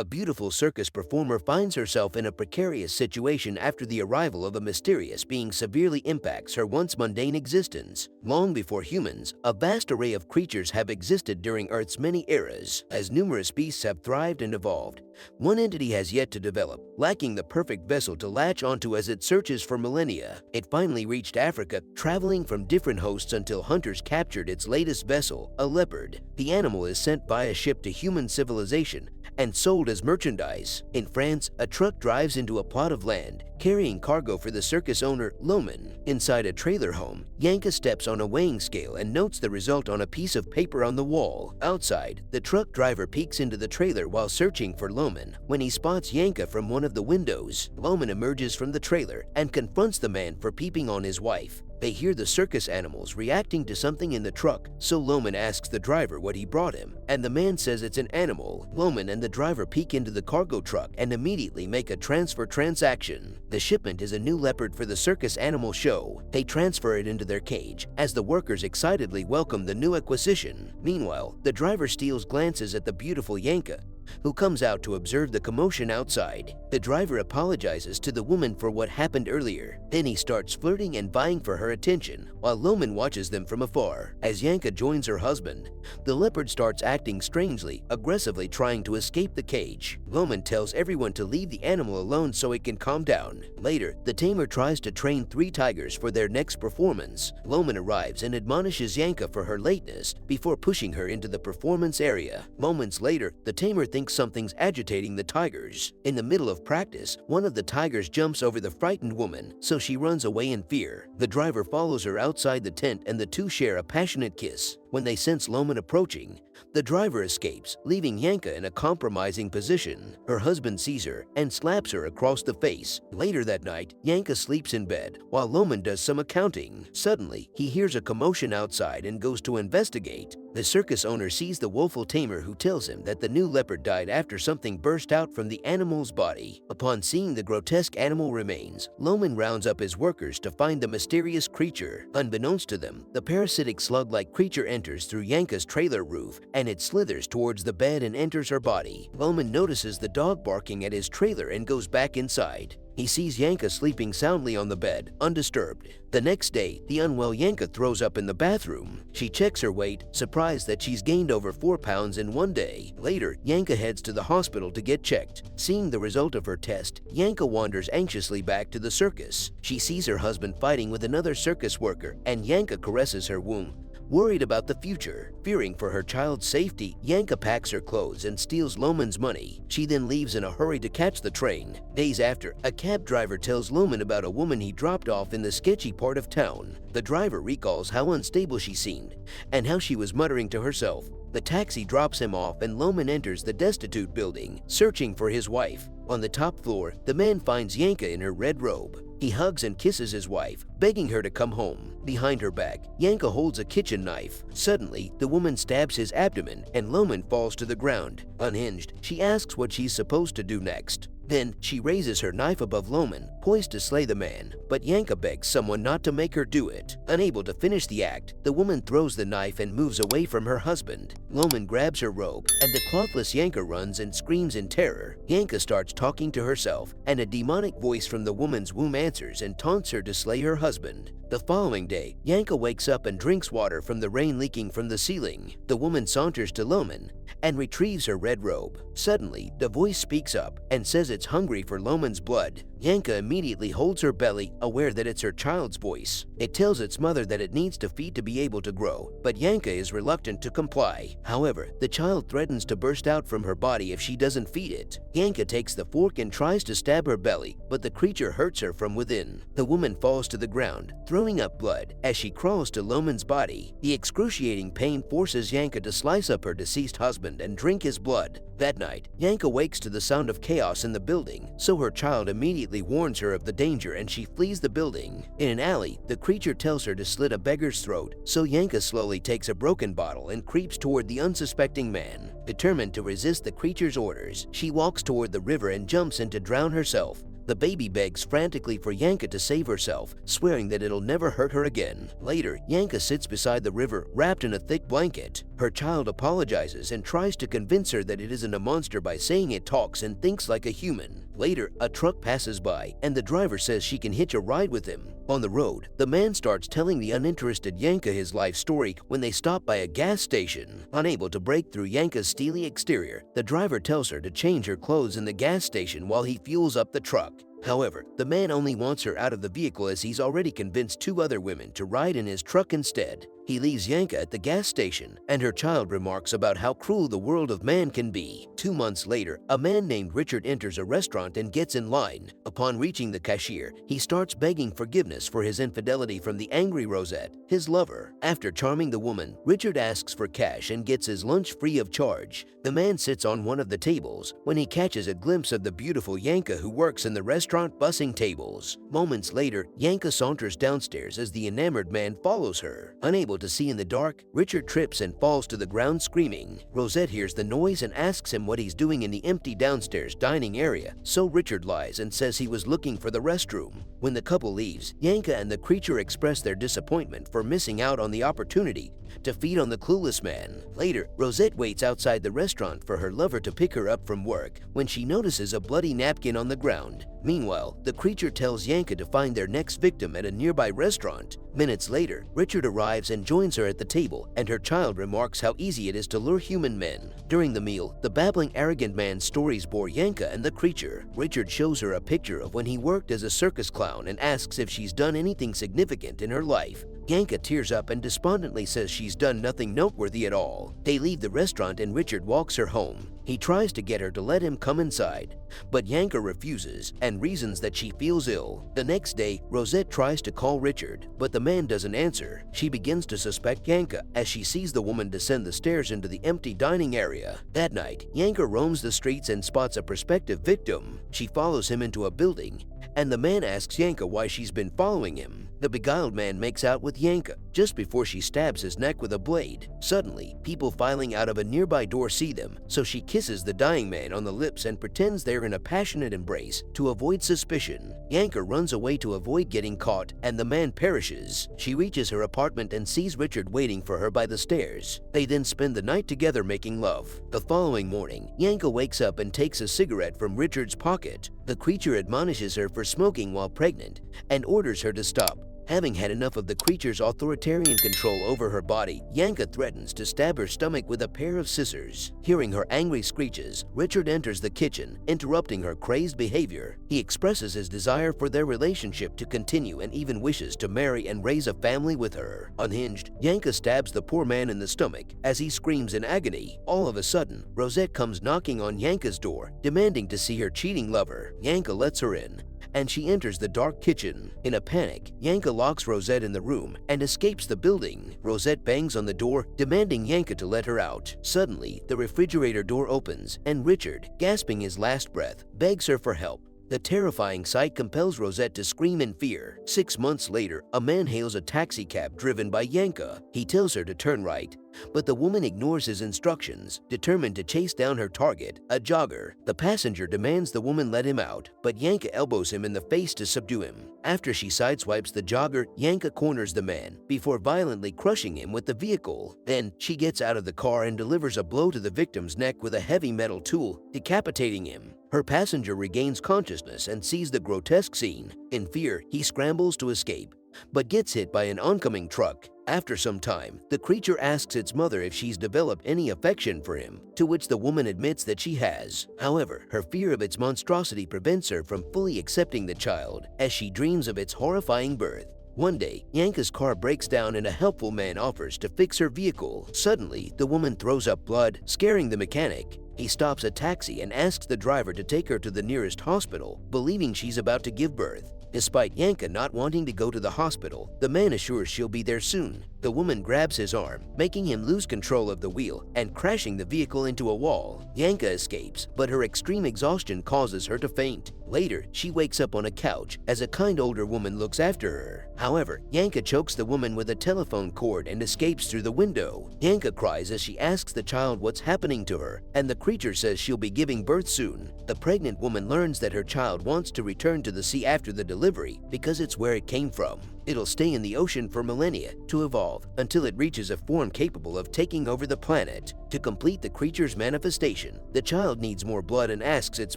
A beautiful circus performer finds herself in a precarious situation after the arrival of a mysterious being severely impacts her once mundane existence. Long before humans, a vast array of creatures have existed during Earth's many eras, as numerous beasts have thrived and evolved. One entity has yet to develop, lacking the perfect vessel to latch onto as it searches for millennia. It finally reached Africa, traveling from different hosts until hunters captured its latest vessel, a leopard. The animal is sent via ship to human civilization and sold as merchandise. In France, a truck drives into a plot of land, carrying cargo for the circus owner, Loman. Inside a trailer home, Yanka steps on a weighing scale and notes the result on a piece of paper on the wall. Outside, the truck driver peeks into the trailer while searching for Loman. When he spots Yanka from one of the windows, Loman emerges from the trailer and confronts the man for peeping on his wife. They hear the circus animals reacting to something in the truck, so Loman asks the driver what he brought him, and the man says it's an animal. Loman and the driver peek into the cargo truck and immediately make a transfer transaction. The shipment is a new leopard for the circus animal show. They transfer it into their cage, as the workers excitedly welcome the new acquisition. Meanwhile, the driver steals glances at the beautiful Yanka, who comes out to observe the commotion outside. The driver apologizes to the woman for what happened earlier. Then he starts flirting and vying for her attention, while Loman watches them from afar. As Yanka joins her husband, the leopard starts acting strangely, aggressively trying to escape the cage. Loman tells everyone to leave the animal alone so it can calm down. Later, the tamer tries to train 3 tigers for their next performance. Loman arrives and admonishes Yanka for her lateness before pushing her into the performance area. Moments later, the tamer thinks something's agitating the tigers. In the middle of practice, one of the tigers jumps over the frightened woman, so she runs away in fear. The driver follows her outside the tent and the two share a passionate kiss. When they sense Loman approaching, the driver escapes, leaving Yanka in a compromising position. Her husband sees her and slaps her across the face. Later that night, Yanka sleeps in bed while Loman does some accounting. Suddenly, he hears a commotion outside and goes to investigate. The circus owner sees the woeful tamer, who tells him that the new leopard died after something burst out from the animal's body. Upon seeing the grotesque animal remains, Loman rounds up his workers to find the mysterious creature. Unbeknownst to them, the parasitic slug-like creature enters through Yanka's trailer roof, and it slithers towards the bed and enters her body. Loman notices the dog barking at his trailer and goes back inside. He sees Yanka sleeping soundly on the bed, undisturbed. The next day, the unwell Yanka throws up in the bathroom. She checks her weight, surprised that she's gained over 4 pounds in one day. Later, Yanka heads to the hospital to get checked. Seeing the result of her test, Yanka wanders anxiously back to the circus. She sees her husband fighting with another circus worker, and Yanka caresses her womb. Worried about the future, fearing for her child's safety, Yanka packs her clothes and steals Loman's money. She then leaves in a hurry to catch the train. Days after, a cab driver tells Loman about a woman he dropped off in the sketchy part of town. The driver recalls how unstable she seemed and how she was muttering to herself. The taxi drops him off and Loman enters the destitute building, searching for his wife. On the top floor, the man finds Yanka in her red robe. He hugs and kisses his wife, begging her to come home. Behind her back, Yanka holds a kitchen knife. Suddenly, the woman stabs his abdomen and Loman falls to the ground. Unhinged, she asks what she's supposed to do next. Then, she raises her knife above Loman, poised to slay the man, but Yanka begs someone not to make her do it. Unable to finish the act, the woman throws the knife and moves away from her husband. Loman grabs her robe, and the clothless Yanka runs and screams in terror. Yanka starts talking to herself, and a demonic voice from the woman's womb answers and taunts her to slay her husband. The following day, Yanka wakes up and drinks water from the rain leaking from the ceiling. The woman saunters to Loman and retrieves her red robe. Suddenly, the voice speaks up and says it's hungry for Loman's blood. Yanka immediately holds her belly, aware that it's her child's voice. It tells its mother that it needs to feed to be able to grow, but Yanka is reluctant to comply. However, the child threatens to burst out from her body if she doesn't feed it. Yanka takes the fork and tries to stab her belly, but the creature hurts her from within. The woman falls to the ground, throwing up blood as she crawls to Loman's body. The excruciating pain forces Yanka to slice up her deceased husband and drink his blood. That night, Yanka wakes to the sound of chaos in the building, so her child immediately warns her of the danger and she flees the building. In an alley, the creature tells her to slit a beggar's throat, so Yanka slowly takes a broken bottle and creeps toward the unsuspecting man. Determined to resist the creature's orders, she walks toward the river and jumps in to drown herself. The baby begs frantically for Yanka to save herself, swearing that it'll never hurt her again. Later, Yanka sits beside the river, wrapped in a thick blanket. Her child apologizes and tries to convince her that it isn't a monster by saying it talks and thinks like a human. Later, a truck passes by and the driver says she can hitch a ride with him. On the road, the man starts telling the uninterested Yanka his life story when they stop by a gas station. Unable to break through Yanka's steely exterior, the driver tells her to change her clothes in the gas station while he fuels up the truck. However, the man only wants her out of the vehicle as he's already convinced 2 other women to ride in his truck instead. He leaves Yanka at the gas station, and her child remarks about how cruel the world of man can be. 2 months later, a man named Richard enters a restaurant and gets in line. Upon reaching the cashier, he starts begging forgiveness for his infidelity from the angry Rosette, his lover. After charming the woman, Richard asks for cash and gets his lunch free of charge. The man sits on one of the tables when he catches a glimpse of the beautiful Yanka who works in the restaurant bussing tables. Moments later, Yanka saunters downstairs as the enamored man follows her. Unable to see in the dark, Richard trips and falls to the ground screaming. Rosette hears the noise and asks him what he's doing in the empty downstairs dining area, so Richard lies and says he was looking for the restroom. When the couple leaves, Yanka and the creature express their disappointment for missing out on the opportunity to feed on the clueless man. Later, Rosette waits outside the restaurant for her lover to pick her up from work when she notices a bloody napkin on the ground. Meanwhile, the creature tells Yanka to find their next victim at a nearby restaurant. Minutes later, Richard arrives and joins her at the table, and her child remarks how easy it is to lure human men. During the meal, the babbling, arrogant man's stories bore Yanka and the creature. Richard shows her a picture of when he worked as a circus clown and asks if she's done anything significant in her life. Yanka tears up and despondently says she's done nothing noteworthy at all. They leave the restaurant and Richard walks her home. He tries to get her to let him come inside, but Yanka refuses and reasons that she feels ill. The next day, Rosette tries to call Richard, but the man doesn't answer. She begins to suspect Yanka as she sees the woman descend the stairs into the empty dining area. That night, Yanka roams the streets and spots a prospective victim. She follows him into a building, and the man asks Yanka why she's been following him. The beguiled man makes out with Yanka just before she stabs his neck with a blade. Suddenly, people filing out of a nearby door see them, so she kisses the dying man on the lips and pretends they're in a passionate embrace to avoid suspicion. Yanka runs away to avoid getting caught, and the man perishes. She reaches her apartment and sees Richard waiting for her by the stairs. They then spend the night together making love. The following morning, Yanka wakes up and takes a cigarette from Richard's pocket. The creature admonishes her for smoking while pregnant and orders her to stop. Having had enough of the creature's authoritarian control over her body, Yanka threatens to stab her stomach with a pair of scissors. Hearing her angry screeches, Richard enters the kitchen, interrupting her crazed behavior. He expresses his desire for their relationship to continue and even wishes to marry and raise a family with her. Unhinged, Yanka stabs the poor man in the stomach as he screams in agony. All of a sudden, Rosette comes knocking on Yanka's door, demanding to see her cheating lover. Yanka lets her in, and she enters the dark kitchen. In a panic, Yanka locks Rosette in the room and escapes the building. Rosette bangs on the door, demanding Yanka to let her out. Suddenly, the refrigerator door opens, and Richard, gasping his last breath, begs her for help. The terrifying sight compels Rosette to scream in fear. 6 months later, a man hails a taxi cab driven by Yanka. He tells her to turn right, but the woman ignores his instructions, determined to chase down her target, a jogger. The passenger demands the woman let him out, but Yanka elbows him in the face to subdue him. After she sideswipes the jogger, Yanka corners the man before violently crushing him with the vehicle. Then, she gets out of the car and delivers a blow to the victim's neck with a heavy metal tool, decapitating him. Her passenger regains consciousness and sees the grotesque scene. In fear, he scrambles to escape, but gets hit by an oncoming truck. After some time, the creature asks its mother if she's developed any affection for him, to which the woman admits that she has. However, her fear of its monstrosity prevents her from fully accepting the child, as she dreams of its horrifying birth. One day, Yanka's car breaks down and a helpful man offers to fix her vehicle. Suddenly, the woman throws up blood, scaring the mechanic. He stops a taxi and asks the driver to take her to the nearest hospital, believing she's about to give birth. Despite Yanka not wanting to go to the hospital, the man assures she'll be there soon. The woman grabs his arm, making him lose control of the wheel and crashing the vehicle into a wall. Yanka escapes, but her extreme exhaustion causes her to faint. Later, she wakes up on a couch as a kind older woman looks after her. However, Yanka chokes the woman with a telephone cord and escapes through the window. Yanka cries as she asks the child what's happening to her, and the creature says she'll be giving birth soon. The pregnant woman learns that her child wants to return to the sea after the delivery because it's where it came from. It'll stay in the ocean for millennia to evolve until it reaches a form capable of taking over the planet. To complete the creature's manifestation, the child needs more blood and asks its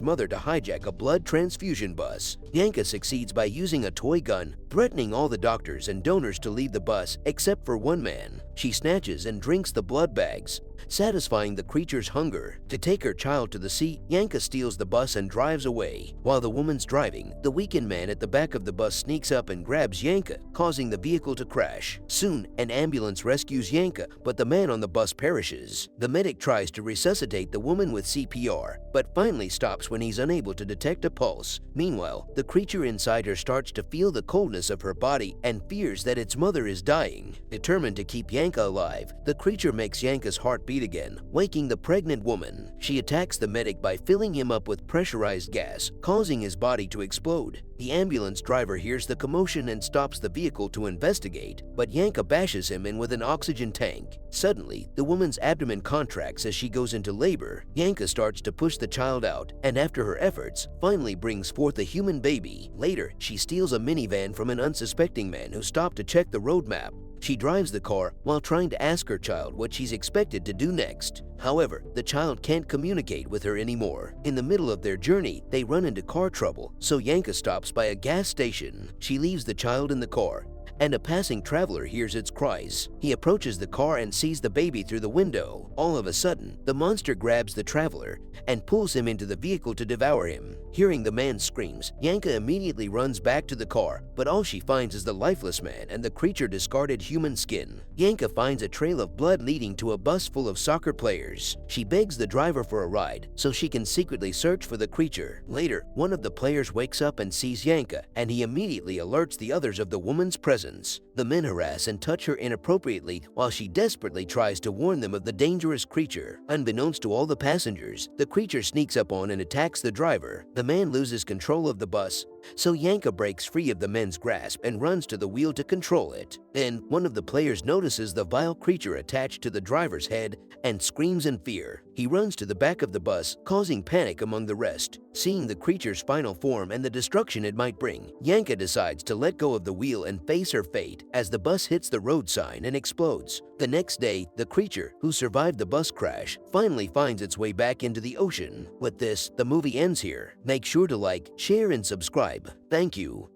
mother to hijack a blood transfusion bus. Yanka succeeds by using a toy gun, threatening all the doctors and donors to leave the bus except for one man. She snatches and drinks the blood bags, satisfying the creature's hunger. To take her child to the sea, Yanka steals the bus and drives away. While the woman's driving, the weakened man at the back of the bus sneaks up and grabs Yanka, causing the vehicle to crash. Soon, an ambulance rescues Yanka, but the man on the bus perishes. The medic tries to resuscitate the woman with CPR, but finally stops when he's unable to detect a pulse. Meanwhile, the creature inside her starts to feel the coldness of her body and fears that its mother is dying. Determined to keep Yanka alive, the creature makes Yanka's heart beat again, waking the pregnant woman. She attacks the medic by filling him up with pressurized gas, causing his body to explode. The ambulance driver hears the commotion and stops the vehicle to investigate, but Yanka bashes him in with an oxygen tank. Suddenly, the woman's abdomen contracts as she goes into labor. Yanka starts to push the child out, and after her efforts, finally brings forth a human baby. Later, she steals a minivan from an unsuspecting man who stopped to check the road map. She drives the car while trying to ask her child what she's expected to do next. However, the child can't communicate with her anymore. In the middle of their journey, they run into car trouble, so Yanka stops by a gas station. She leaves the child in the car, and a passing traveler hears its cries. He approaches the car and sees the baby through the window. All of a sudden, the monster grabs the traveler and pulls him into the vehicle to devour him. Hearing the man's screams, Yanka immediately runs back to the car, but all she finds is the lifeless man and the creature discarded human skin. Yanka finds a trail of blood leading to a bus full of soccer players. She begs the driver for a ride so she can secretly search for the creature. Later, one of the players wakes up and sees Yanka, and he immediately alerts the others of the woman's presence. The men harass and touch her inappropriately while she desperately tries to warn them of the dangerous creature. Unbeknownst to all the passengers, the creature sneaks up on and attacks the driver. The man loses control of the bus, so Yanka breaks free of the men's grasp and runs to the wheel to control it. Then, one of the players notices the vile creature attached to the driver's head and screams in fear. He runs to the back of the bus, causing panic among the rest. Seeing the creature's final form and the destruction it might bring, Yanka decides to let go of the wheel and face her fate as the bus hits the road sign and explodes. The next day, the creature, who survived the bus crash, finally finds its way back into the ocean. With this, the movie ends here. Make sure to like, share, and subscribe. Thank you.